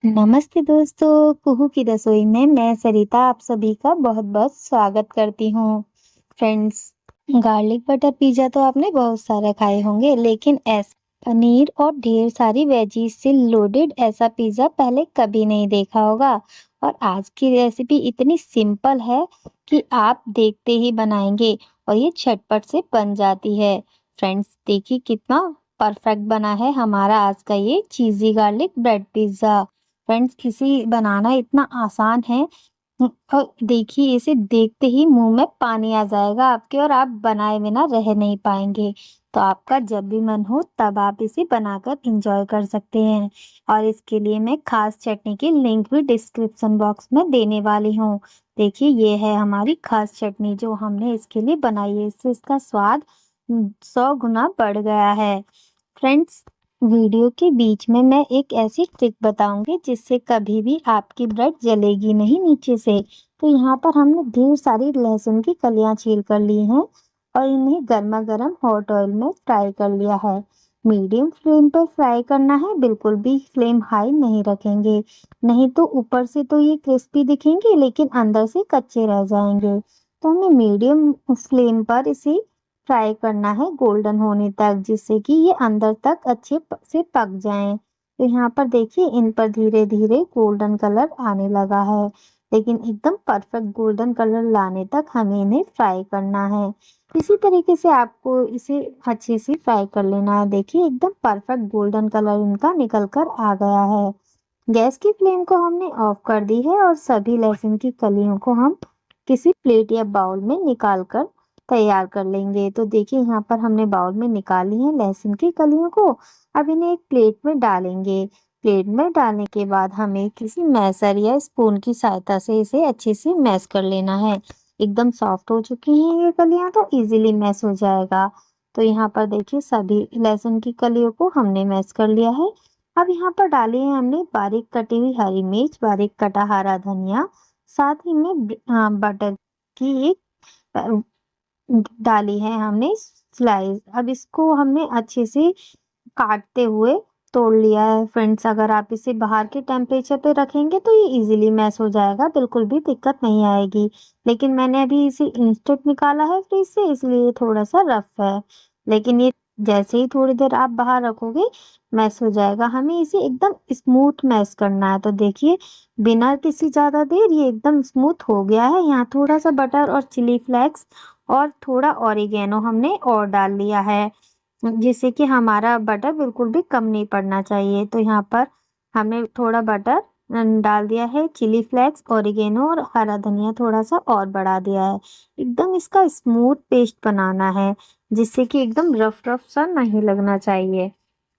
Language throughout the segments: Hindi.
नमस्ते दोस्तों, कुहू की रसोई में मैं सरिता आप सभी का बहुत-बहुत स्वागत करती हूँ। फ्रेंड्स, गार्लिक बटर पिज़्ज़ा तो आपने बहुत सारे खाए होंगे, लेकिन ऐसा पनीर और ढेर सारी वेजीज से लोडेड ऐसा पिज़्ज़ा पहले कभी नहीं देखा होगा। और आज की रेसिपी इतनी सिंपल है कि आप देखते ही बनाएंगे और ये झटपट से बन जाती है। फ्रेंड्स, देखिए कितना परफेक्ट बना है हमारा आज का ये चीज़ी गार्लिक ब्रेड पिज़्ज़ा। फ्रेंड्स, इसे बनाना इतना आसान है। और देखिए इसे देखते ही मुंह में पानी आ जाएगा आपके और आप बनाए बिना रह नहीं पाएंगे। तो आपका जब भी मन हो तब आप इसे बनाकर इंजॉय कर सकते हैं। और इसके लिए मैं खास चटनी की लिंक भी डिस्क्रिप्शन बॉक्स में देने वाली हूँ। देखिए ये है हमारी खास चटनी जो हमने इसके लिए बनाई है। इससे इसका स्वाद 100 गुना बढ़ गया है। फ्रेंड्स, वीडियो के बीच में मैं एक ऐसी ट्रिक बताऊंगी जिससे कभी भी आपकी ब्रेड जलेगी नहीं नीचे से। तो यहाँ पर हमने ढेर सारी लहसुन की कलियां छील कर ली हैं और इन्हें गर्मा गर्म हॉट ऑयल में फ्राई कर लिया है। मीडियम फ्लेम पर फ्राई करना है, बिल्कुल भी फ्लेम हाई नहीं रखेंगे, नहीं तो ऊपर से तो ये क्रिस्पी दिखेंगे लेकिन अंदर से कच्चे रह जाएंगे। तो हमें मीडियम फ्लेम पर इसे फ्राई करना है गोल्डन होने तक, जिससे कि ये अंदर तक अच्छे से पक जाएं। तो यहाँ पर देखिए इन पर धीरे धीरे गोल्डन कलर आने लगा है, लेकिन एकदम परफेक्ट गोल्डन कलर लाने तक हमें इन्हें फ्राई करना है। इसी तरीके से आपको इसे अच्छे से फ्राई कर लेना है। देखिए एकदम परफेक्ट गोल्डन कलर इनका निकल कर आ गया है। गैस की फ्लेम को हमने ऑफ कर दी है और सभी लहसुन की कलियों को हम किसी प्लेट या बाउल में निकाल कर तैयार कर लेंगे। तो देखिए यहाँ पर हमने बाउल में निकाली है लहसुन की कलियों को। अब इन्हें एक प्लेट में डालेंगे। प्लेट में डालने के बाद हमें किसी मैशर या स्पून की सहायता से इसे अच्छे से मैश कर लेना है। एकदम सॉफ्ट हो चुकी हैं ये कलियां तो इजीली मैश हो जाएगा। तो यहाँ पर देखिए सभी लहसुन की कलियों को हमने मैश कर लिया है। अब यहाँ पर डाली है हमने बारीक कटी हुई हरी मिर्च, बारीक कटा हरा धनिया, साथ ही में बटर की एक डाली है हमने स्लाइस। अब इसको हमने अच्छे से काटते हुए तोड़ लिया है। फ्रेंड्स, अगर आप इसे बाहर के टेम्परेचर पे रखेंगे तो ये इजीली मैश हो जाएगा, बिल्कुल भी दिक्कत नहीं आएगी। लेकिन मैंने अभी इसे इंस्टेंट निकाला है फ्रिज से, इसलिए थोड़ा सा रफ है। लेकिन ये जैसे ही थोड़ी देर आप बाहर रखोगे मैश हो जाएगा। हमें इसे एकदम स्मूथ मैश करना है। तो देखिए बिना किसी ज्यादा देर ये एकदम स्मूथ हो गया है। यहाँ थोड़ा सा बटर और चिली फ्लेक्स और थोड़ा ऑरिगेनो हमने और डाल लिया है, जिससे कि हमारा बटर बिल्कुल भी कम नहीं पड़ना चाहिए। तो यहाँ पर हमने थोड़ा बटर डाल दिया है, चिली फ्लेक्स, ऑरिगेनो और हरा धनिया थोड़ा सा और बढ़ा दिया है। एकदम इसका स्मूथ पेस्ट बनाना है, जिससे कि एकदम रफ रफ सा नहीं लगना चाहिए।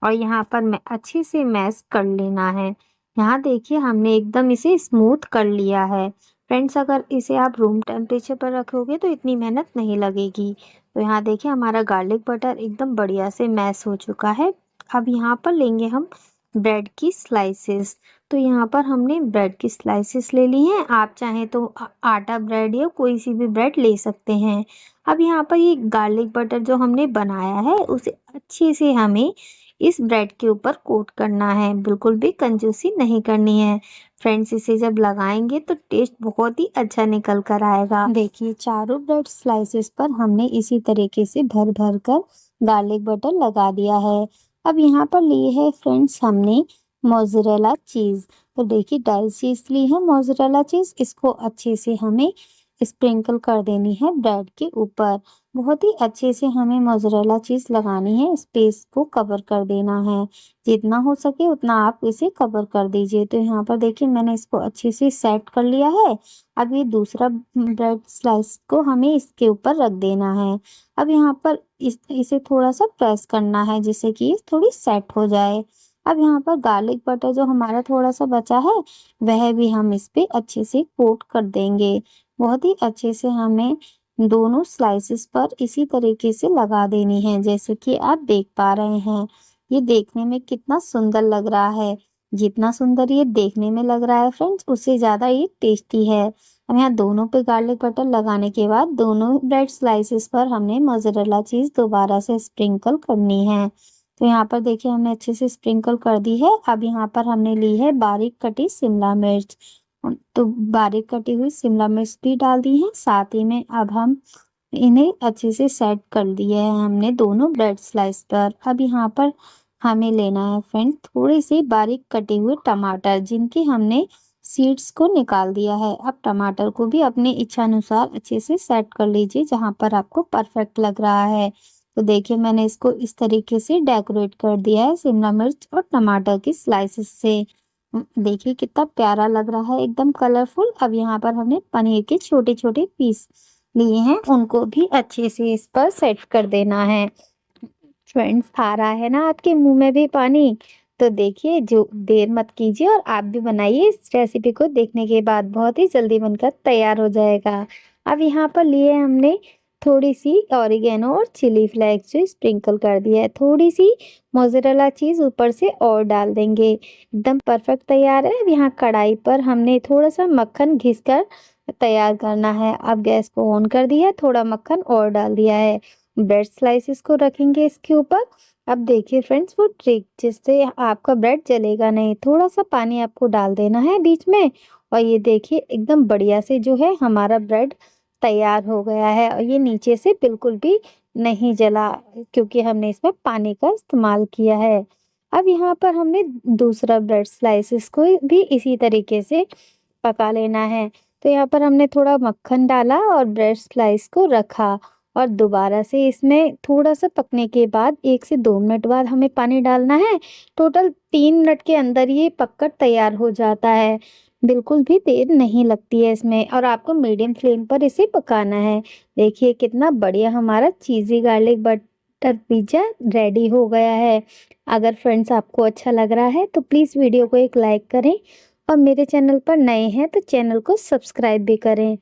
और यहाँ पर मैं अच्छे से मैश कर लेना है। यहाँ देखिए हमने एकदम इसे स्मूथ कर लिया है। फ्रेंड्स, अगर इसे आप रूम टेम्परेचर पर रखोगे तो इतनी मेहनत नहीं लगेगी। तो यहाँ देखिए हमारा गार्लिक बटर एकदम बढ़िया से मैश हो चुका है। अब यहाँ पर लेंगे हम ब्रेड की स्लाइसेस। तो यहाँ पर हमने ब्रेड की स्लाइसेस ले ली हैं। आप चाहें तो आटा ब्रेड या कोई सी भी ब्रेड ले सकते हैं। अब यहाँ पर ये गार्लिक बटर जो हमने बनाया है उसे अच्छे से हमें इस ब्रेड के ऊपर कोट करना है, बिल्कुल भी कंजूसी नहीं करनी है। फ्रेंड्स, इसे जब लगाएंगे तो टेस्ट बहुत ही अच्छा निकल कर आएगा। देखिए चारों ब्रेड स्लाइसेस पर हमने इसी तरीके से भर भर कर गार्लिक बटर लगा दिया है। अब यहाँ पर लिए है फ्रेंड्स हमने मोज़रेला चीज। तो देखिए डाइस चीज ली है मोज़रेला चीज, इसको अच्छे से हमें स्प्रिंकल कर देनी है ब्रेड के ऊपर। बहुत ही अच्छे से हमें मोज़रेला चीज लगानी है, स्पेस को कवर कर देना है। जितना हो सके उतना आप इसे कवर कर दीजिए। तो यहाँ पर देखिए मैंने इसको अच्छे से सेट कर लिया है। अब ये दूसरा ब्रेड स्लाइस को हमें इसके ऊपर रख देना है। अब यहाँ पर इसे थोड़ा सा प्रेस करना है जिससे कि ये थोड़ी सेट हो जाए। अब यहाँ पर गार्लिक बटर जो हमारा थोड़ा सा बचा है वह भी हम इस पे अच्छे से कोट कर देंगे। बहुत ही अच्छे से हमें दोनों स्लाइसेस पर इसी तरीके से लगा देनी है, जैसे कि आप देख पा रहे हैं। ये देखने में कितना सुंदर लग रहा है। जितना सुंदर ये देखने में लग रहा है फ्रेंड्स, उससे ज़्यादा ये टेस्टी है। अब यहाँ दोनों पे गार्लिक बटर लगाने के बाद दोनों ब्रेड स्लाइसेस पर हमने मोज़रेला चीज़ दोबारा से स्प्रिंकल करनी है। तो यहाँ पर देखिए हमने अच्छे से स्प्रिंकल कर दी है। अब यहाँ पर हमने ली है बारीक कटी शिमला मिर्च। तो बारीक कटी हुई शिमला मिर्च भी डाल दी है। साथ ही में अब हम इन्हें अच्छे से सेट कर दिया है हमने दोनों ब्रेड स्लाइस पर। अब यहाँ पर हमें लेना है फ्रेंड थोड़े से बारीक कटे हुए टमाटर, जिनके हमने सीड्स को निकाल दिया है। अब टमाटर को भी अपनी इच्छा अनुसार अच्छे से सेट कर लीजिए, जहाँ पर आपको परफेक्ट लग रहा है। तो देखिए मैंने इसको इस तरीके से डेकोरेट कर दिया है शिमला मिर्च और टमाटर की स्लाइसेस से। देखिए कितना प्यारा लग रहा है, एकदम कलरफुल। अब यहाँ पर हमने पनीर के छोटे छोटे पीस लिए हैं, उनको भी अच्छे से इस पर सेट कर देना है। फ्रेंड्स आ रहा है ना आपके मुंह में भी पानी? तो देखिए जो देर मत कीजिए और आप भी बनाइए। इस रेसिपी को देखने के बाद बहुत ही जल्दी बनकर तैयार हो जाएगा। अब यहाँ पर लिए हमने थोड़ी सी ऑरिगेनो और चिली फ्लेक्स जो स्प्रिंकल कर दिया है। थोड़ी सी मोज़रेला चीज़ ऊपर से और डाल देंगे। एकदम परफेक्ट तैयार है। अब यहाँ कढ़ाई पर हमने थोड़ा सा मक्खन घिसकर तैयार करना है। अब गैस को ऑन कर दिया है, थोड़ा मक्खन और डाल दिया है। ब्रेड स्लाइसेस को रखेंगे इसके ऊपर। अब देखिए फ्रेंड्स वो ट्रिक जिससे आपका ब्रेड जलेगा नहीं। थोड़ा सा पानी आपको डाल देना है बीच में, और ये देखिए एकदम बढ़िया से जो है हमारा ब्रेड तैयार हो गया है। और ये नीचे से बिल्कुल भी नहीं जला, क्योंकि हमने इसमें पानी का इस्तेमाल किया है। अब यहाँ पर हमने दूसरा ब्रेड स्लाइसेस को भी इसी तरीके से पका लेना है। तो यहाँ पर हमने थोड़ा मक्खन डाला और ब्रेड स्लाइस को रखा, और दोबारा से इसमें थोड़ा-सा पकने के बाद 1 से 2 मिनट बाद हमें पानी डालना है। टोटल 3 मिनट के अंदर ये पककर तैयार हो जाता है। बिल्कुल भी देर नहीं लगती है इसमें, और आपको मीडियम फ्लेम पर इसे पकाना है। देखिए कितना बढ़िया हमारा चीज़ी गार्लिक बटर पिज़्ज़ा रेडी हो गया है। अगर फ्रेंड्स आपको अच्छा लग रहा है तो प्लीज़ वीडियो को एक लाइक करें, और मेरे चैनल पर नए हैं तो चैनल को सब्सक्राइब भी करें।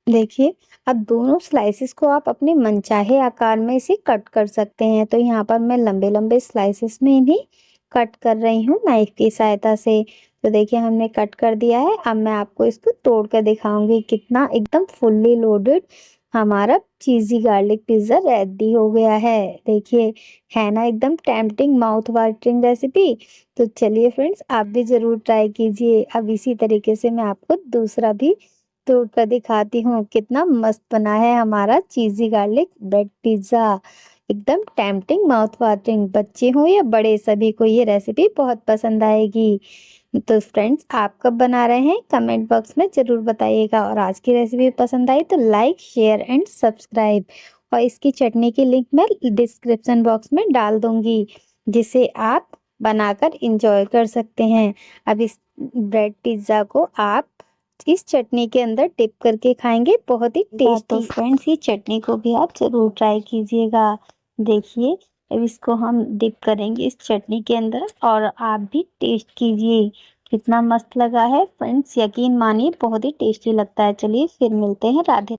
देखिए अब दोनों स्लाइसेस को आप अपने मनचाहे आकार में इसे कट कर सकते हैं। तो यहाँ पर मैं लंबे लंबे स्लाइसेस में इन्हें कट कर रही हूँ नाइफ की सहायता से। तो देखिए हमने कट कर दिया है। अब मैं आपको इसको तोड़ कर दिखाऊंगी कितना एकदम फुल्ली लोडेड हमारा चीज़ी गार्लिक पिज़्ज़ा रेडी हो गया है। देखिए है ना एकदम टेम्पटिंग माउथ वाटरिंग रेसिपी। तो चलिए फ्रेंड्स आप भी ज़रूर ट्राई कीजिए। अब इसी तरीके से मैं आपको दूसरा भी तोड़ कर दिखाती हूँ। कितना मस्त बना है हमारा चीज़ी गार्लिक ब्रेड पिज़्ज़ा, एकदम टेम्पटिंग माउथ वाटरिंग। बच्चे हो या बड़े सभी को ये रेसिपी बहुत पसंद आएगी। तो फ्रेंड्स आप कब बना रहे हैं कमेंट बॉक्स में ज़रूर बताइएगा। और आज की रेसिपी पसंद आई तो लाइक शेयर एंड सब्सक्राइब। और इसकी चटनी की लिंक मैं डिस्क्रिप्शन बॉक्स में डाल दूंगी, जिसे आप बनाकर इंजॉय कर सकते हैं। अब इस ब्रेड पिज़्ज़ा को आप इस चटनी के अंदर डिप करके खाएंगे, बहुत ही टेस्टी। तो फ्रेंड्स ये चटनी को भी आप जरूर ट्राई कीजिएगा। देखिए अब इसको हम डिप करेंगे इस चटनी के अंदर, और आप भी टेस्ट कीजिए कितना मस्त लगा है फ्रेंड्स। यकीन मानिए बहुत ही टेस्टी लगता है। चलिए फिर मिलते हैं। राधे।